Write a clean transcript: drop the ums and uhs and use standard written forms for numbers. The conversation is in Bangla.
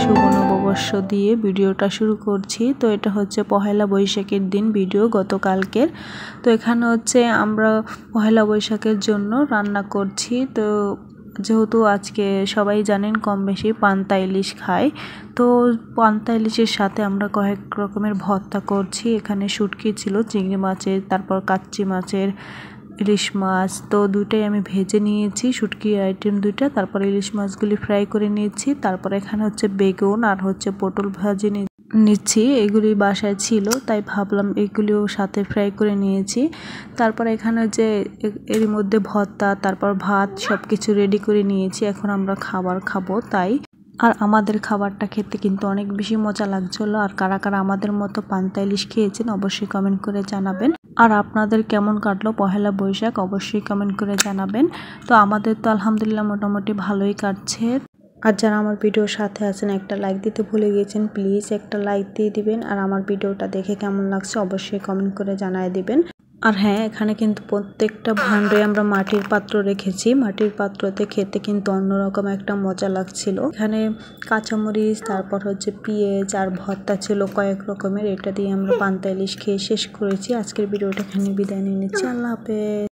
শুভ নববর্ষ দিয়ে ভিডিওটা শুরু করছি। তো এটা হচ্ছে পহেলা বৈশাখের দিন ভিডিও গতকালকের। তো এখানে হচ্ছে আমরা পহেলা বৈশাখের জন্য রান্না করছি। তো যেহেতু আজকে সবাই জানেন কম বেশি পান্তা ইলিশ খায়, তো পান্তা ইলিশের সাথে আমরা কয়েক রকমের ভর্তা করছি। এখানে শুটকি ছিল, চিংড়ি মাছের, তারপর কাচ্চি মাছের, ইলিশ মাছ। তো দুইটাই আমি ভেজে নিয়েছি, শুটকি আইটেম দুইটা, তারপর ইলিশ মাছগুলি ফ্রাই করে নিয়েছি। তারপর এখানে হচ্ছে বেগুন আর হচ্ছে পটল ভাজি নিচ্ছি। এগুলি বাসায় ছিল তাই ভাবলাম এগুলিও সাথে ফ্রাই করে নিয়েছি। তারপর এখানে যে এর মধ্যে ভর্তা, তারপর ভাত সব কিছু রেডি করে নিয়েছি। এখন আমরা খাবার খাবো তাই। আর আমাদের খাবারটা খেতে কিন্তু অনেক বেশি মজা লাগছিল। আর কারা কারা আমাদের মতো পান্তা ইলিশ খেয়েছেন অবশ্যই কমেন্ট করে জানাবেন। আর আপনাদের কেমন কাটলো পহেলা বৈশাখ অবশ্যই কমেন্ট করে জানাবেন। তো আমাদের তো আলহামদুলিল্লাহ মোটামুটি ভালোই কাটছে। আর যারা আমার ভিডিওর সাথে আছেন একটা লাইক দিতে ভুলে গিয়েছেন, প্লিজ একটা লাইক দিয়ে দিবেন। আর আমার ভিডিওটা দেখে কেমন লাগছে অবশ্যই কমেন্ট করে জানায় দিবেন। আর হ্যাঁ, এখানে কিন্তু প্রত্যেকটা ভাণ্ডে আমরা মাটির পাত্র রেখেছি। মাটির পাত্রতে খেতে কিন্তু অন্যরকম একটা মজা লাগছিল। এখানে কাঁচামরিচ, তারপর হচ্ছে পেঁয়াজ আর ভর্তা ছিল কয়েক রকমের। এটা দিয়ে আমরা পান্তা ইলিশ খেয়ে শেষ করেছি। আজকের ভিডিওটা এখানে বিদায় নিয়ে নিচ্ছি। আল্লাহ হাফেজ।